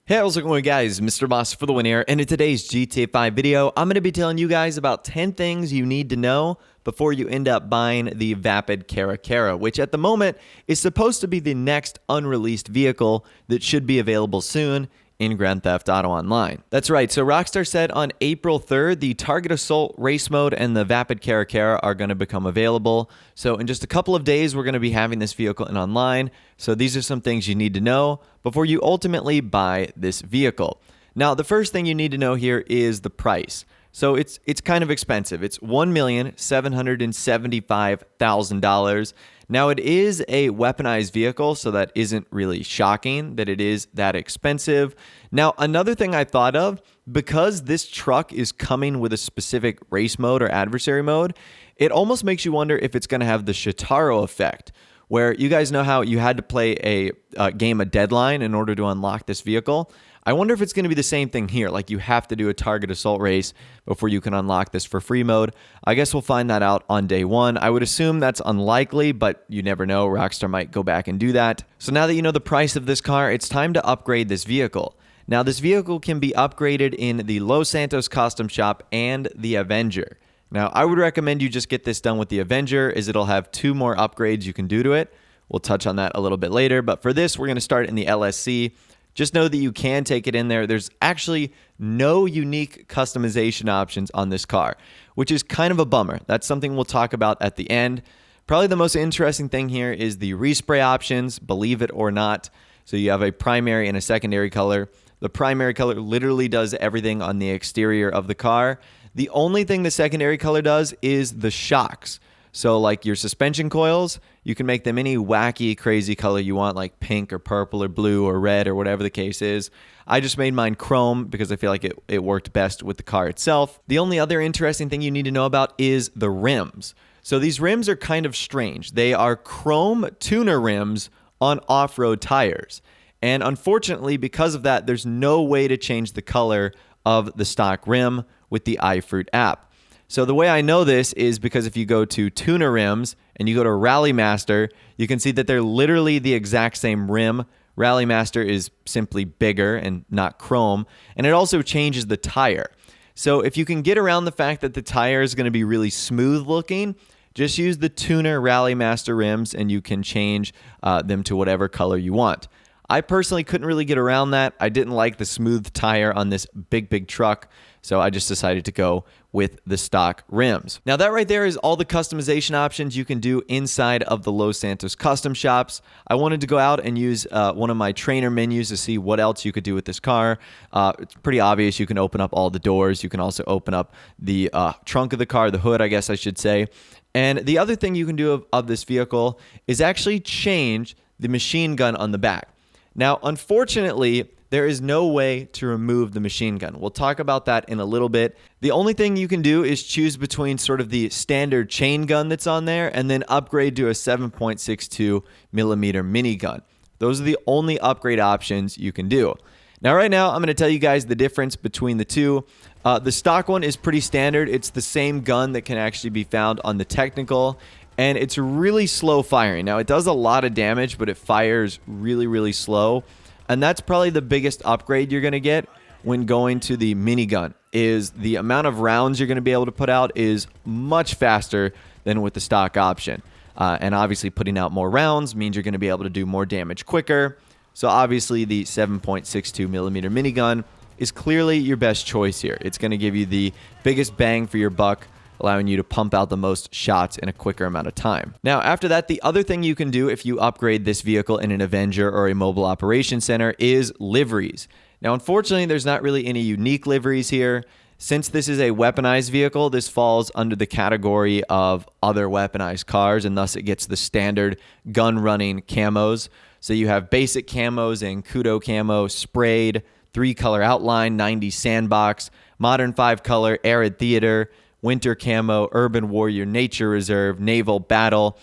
Hey, how's it going, guys? Mr. Boss for the win here, and in today's GTA 5 video, I'm going to be telling you guys about 10 things you need to know before you end up buying the Vapid Caracara, which at the moment is supposed to be the next unreleased vehicle that should be available soon in Grand Theft Auto Online. That's right, so Rockstar said on April 3rd, the Target Assault Race Mode and the Vapid Caracara are going to become available. So in just a couple of days, we're going to be having this vehicle in online. So these are some things you need to know before you ultimately buy this vehicle. Now, the first thing you need to know here is the price. So it's kind of expensive. It's $1,775,000. Now, it is a weaponized vehicle, so that isn't really shocking that it is that expensive. Now, another thing I thought of, because this truck is coming with a specific race mode or adversary mode, it almost makes you wonder if it's going to have the Shitaro effect, where you guys know how you had to play a game of Deadline in order to unlock this vehicle. I wonder if it's going to be the same thing here, like you have to do a target assault race before you can unlock this for free mode. I guess we'll find that out on day one. I would assume that's unlikely, but you never know. Rockstar might go back and do that. So now that you know the price of this car, it's time to upgrade this vehicle. Now, this vehicle can be upgraded in the Los Santos Custom Shop and the Avenger. Now, I would recommend you just get this done with the Avenger, as it'll have 2 more upgrades you can do to it. We'll touch on that a little bit later, but for this, we're going to start in the LSC. Just know that you can take it in there. There's actually no unique customization options on this car, which is kind of a bummer. That's something we'll talk about at the end. Probably the most interesting thing here is the respray options, believe it or not. So you have a primary and a secondary color. The primary color literally does everything on the exterior of the car. The only thing the secondary color does is the shocks. So like your suspension coils, you can make them any wacky, crazy color you want, like pink or purple or blue or red or whatever the case is. I just made mine chrome because I feel like it worked best with the car itself. The only other interesting thing you need to know about is the rims. So these rims are kind of strange. They are chrome tuner rims on off-road tires. And unfortunately, because of that, there's no way to change the color of the stock rim with the iFruit app. So the way I know this is because if you go to tuner rims and you go to Rally Master, you can see that they're literally the exact same rim. Rally Master is simply bigger and not chrome, and it also changes the tire. So if you can get around the fact that the tire is going to be really smooth looking, just use the tuner Rally Master rims and you can change them to whatever color you want. I personally couldn't really get around that. I didn't like the smooth tire on this big truck, so I just decided to go with the stock rims. Now that right there is all the customization options you can do inside of the Los Santos custom shops. I wanted to go out and use one of my trainer menus to see what else you could do with this car. It's pretty obvious. You can open up all the doors. You can also open up the trunk of the car, the hood, I guess I should say. And the other thing you can do of this vehicle is actually change the machine gun on the back. Now, unfortunately, there is no way to remove the machine gun. We'll talk about that in a little bit. The only thing you can do is choose between sort of the standard chain gun that's on there and then upgrade to a 7.62 millimeter minigun. Those are the only upgrade options you can do. Now, right now, I'm going to tell you guys the difference between the two. The stock one is pretty standard. It's the same gun that can actually be found on the technical, and it's really slow firing. Now, it does a lot of damage, but it fires really slow. And that's probably the biggest upgrade you're going to get when going to the minigun, is the amount of rounds you're going to be able to put out is much faster than with the stock option. And obviously putting out more rounds means you're going to be able to do more damage quicker. So obviously the 7.62 millimeter minigun is clearly your best choice here. It's going to give you the biggest bang for your buck, allowing you to pump out the most shots in a quicker amount of time. Now, after that, the other thing you can do if you upgrade this vehicle in an Avenger or a mobile operations center is liveries. Now, unfortunately, there's not really any unique liveries here. Since this is a weaponized vehicle, this falls under the category of other weaponized cars, and thus it gets the standard gun-running camos. So you have basic camos and Kudo camo, sprayed, 3-color outline, 90 sandbox, modern 5-color, arid theater, winter camo, urban warrior, nature reserve, naval battle.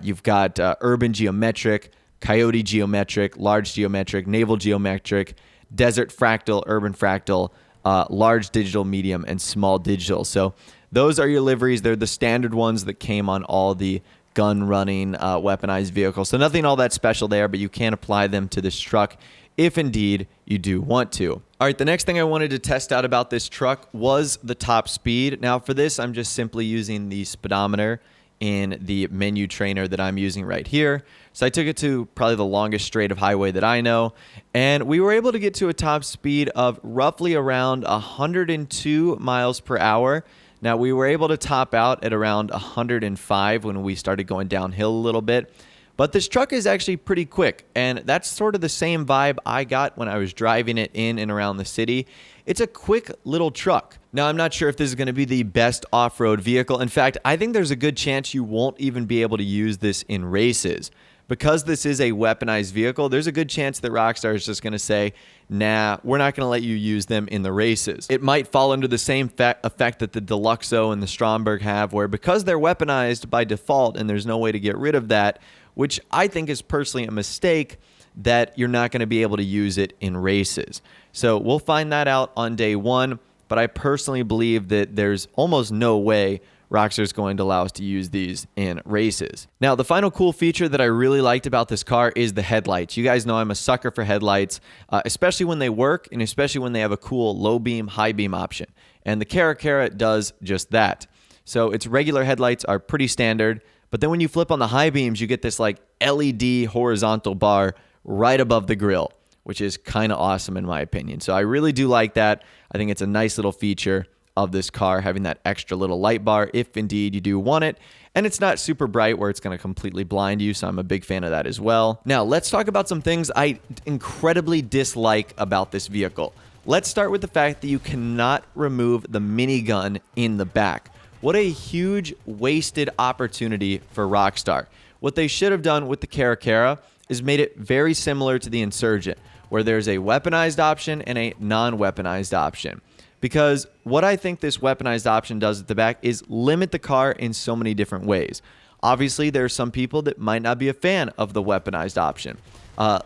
You've got urban geometric, coyote geometric, large geometric, naval geometric, desert fractal, urban fractal, large digital, medium, and small digital. So those are your liveries. They're the standard ones that came on all the gun running weaponized vehicles. So nothing all that special there, but you can apply them to this truck if indeed you do want to. All right, the next thing I wanted to test out about this truck was the top speed. Now for this, I'm just simply using the speedometer in the menu trainer that I'm using right here. So I took it to probably the longest straight of highway that I know, and we were able to get to a top speed of roughly around 102 miles per hour. Now we were able to top out at around 105 when we started going downhill a little bit. But this truck is actually pretty quick, and that's sort of the same vibe I got when I was driving it in and around the city. It's a quick little truck. Now, I'm not sure if this is going to be the best off-road vehicle. In fact, I think there's a good chance you won't even be able to use this in races. Because this is a weaponized vehicle, there's a good chance that Rockstar is just going to say, nah, we're not going to let you use them in the races. It might fall under the same effect that the Deluxo and the Stromberg have, where because they're weaponized by default and there's no way to get rid of that, which I think is personally a mistake, that you're not going to be able to use it in races. So we'll find that out on day one, but I personally believe that there's almost no way Rockstar is going to allow us to use these in races. Now, the final cool feature that I really liked about this car is the headlights. You guys know I'm a sucker for headlights, especially when they work and especially when they have a cool low beam, high beam option. And the Caracara does just that. So its regular headlights are pretty standard, but then when you flip on the high beams, you get this like LED horizontal bar right above the grill, which is kind of awesome in my opinion. So I really do like that. I think it's a nice little feature of this car, having that extra little light bar if indeed you do want it. And it's not super bright where it's going to completely blind you, so I'm a big fan of that as well. Now, let's talk about some things I incredibly dislike about this vehicle. Let's start with the fact that you cannot remove the minigun in the back. What a huge wasted opportunity for Rockstar. What they should have done with the Caracara is made it very similar to the Insurgent, where there's a weaponized option and a non-weaponized option. Because what I think this weaponized option does at the back is limit the car in so many different ways. Obviously, there are some people that might not be a fan of the weaponized option.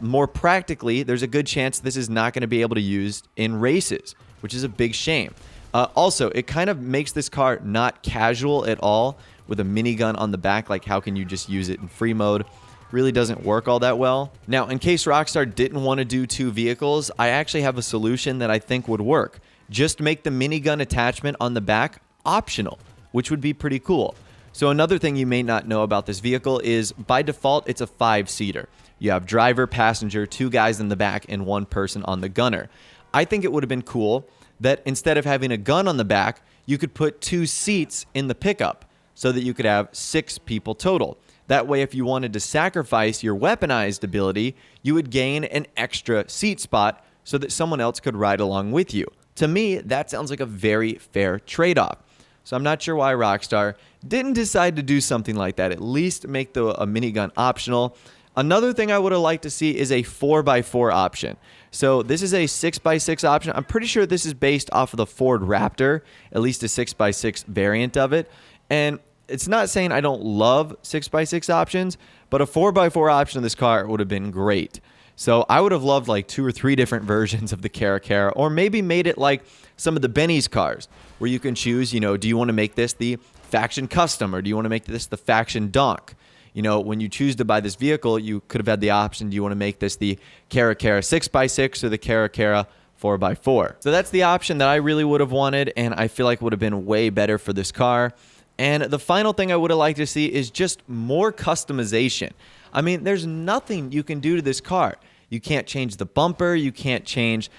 More practically, there's a good chance this is not going to be able to use in races, which is a big shame. Also, it kind of makes this car not casual at all with a minigun on the back. Like, how can you just use it in free mode? Really doesn't work all that well. Now, in case Rockstar didn't want to do two vehicles, I actually have a solution that I think would work. Just make the minigun attachment on the back optional, which would be pretty cool. So another thing you may not know about this vehicle is by default, it's a 5-seater. You have driver, passenger, 2 guys in the back, and 1 person on the gunner. I think it would have been cool that instead of having a gun on the back, you could put 2 seats in the pickup so that you could have 6 people total. That way, if you wanted to sacrifice your weaponized ability, you would gain an extra seat spot so that someone else could ride along with you. To me, that sounds like a very fair trade-off. So I'm not sure why Rockstar didn't decide to do something like that. At least make a minigun optional. Another thing I would have liked to see is a 4x4 option. So this is a 6x6 option. I'm pretty sure this is based off of the Ford Raptor, at least a 6x6 variant of it. And it's not saying I don't love 6x6 options, but a 4x4 option of this car would have been great. So I would have loved like 2 or 3 different versions of the Caracara, or maybe made it like some of the Benny's cars where you can choose, you know, do you want to make this the Faction Custom or do you want to make this the Faction Donk? You know, when you choose to buy this vehicle, you could have had the option, do you want to make this the Caracara 6x6 or the Caracara 4x4? So that's the option that I really would have wanted, and I feel like would have been way better for this car. And the final thing I would have liked to see is just more customization. I mean, there's nothing you can do to this car. You can't change the bumper. You can't change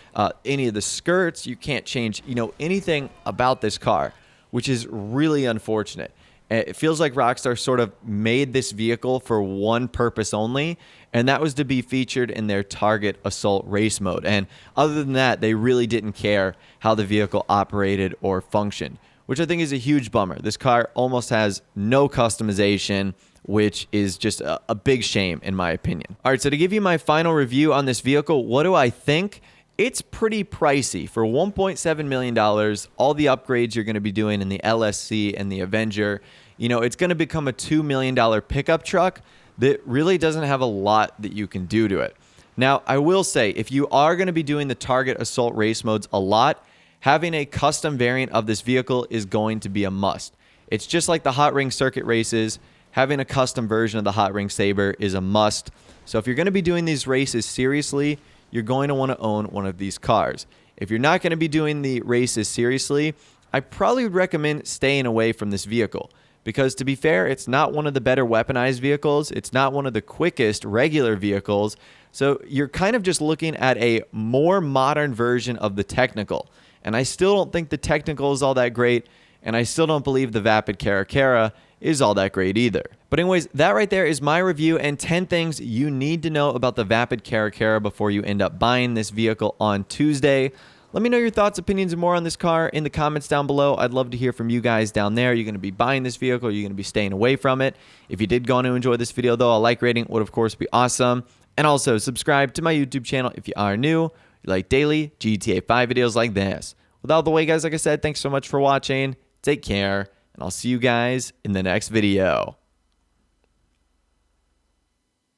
any of the skirts. You can't change, you know, anything about this car, which is really unfortunate. It feels like Rockstar sort of made this vehicle for one purpose only, and that was to be featured in their Target Assault Race mode. And other than that, they really didn't care how the vehicle operated or functioned, which I think is a huge bummer. This car almost has no customization, which is just a big shame in my opinion. All right, so to give you my final review on this vehicle, what do I think? It's pretty pricey. For $1.7 million, all the upgrades you're going to be doing in the LSC and the Avenger, you know, it's going to become a $2 million pickup truck that really doesn't have a lot that you can do to it. Now, I will say, if you are going to be doing the Target Assault Race modes a lot, having a custom variant of this vehicle is going to be a must. It's just like the Hot Ring Circuit races. Having a custom version of the Hot Ring Saber is a must. So if you're going to be doing these races seriously, you're going to want to own one of these cars. If you're not going to be doing the races seriously, I probably would recommend staying away from this vehicle. Because to be fair, it's not one of the better weaponized vehicles. It's not one of the quickest regular vehicles. So you're kind of just looking at a more modern version of the technical. And I still don't think the technical is all that great. And I still don't believe the Vapid Caracara is all that great either. But anyways, that right there is my review and 10 things you need to know about the Vapid Caracara before you end up buying this vehicle on Tuesday. Let me know your thoughts, opinions, and more on this car in the comments down below. I'd love to hear from you guys down there. Are you going to be buying this vehicle? Are you going to be staying away from it? If you did go on to enjoy this video, though, a like rating would, of course, be awesome. And also, subscribe to my YouTube channel if you are new. You like daily GTA 5 videos like this. Without the way, guys, like I said, thanks so much for watching. Take care, and I'll see you guys in the next video.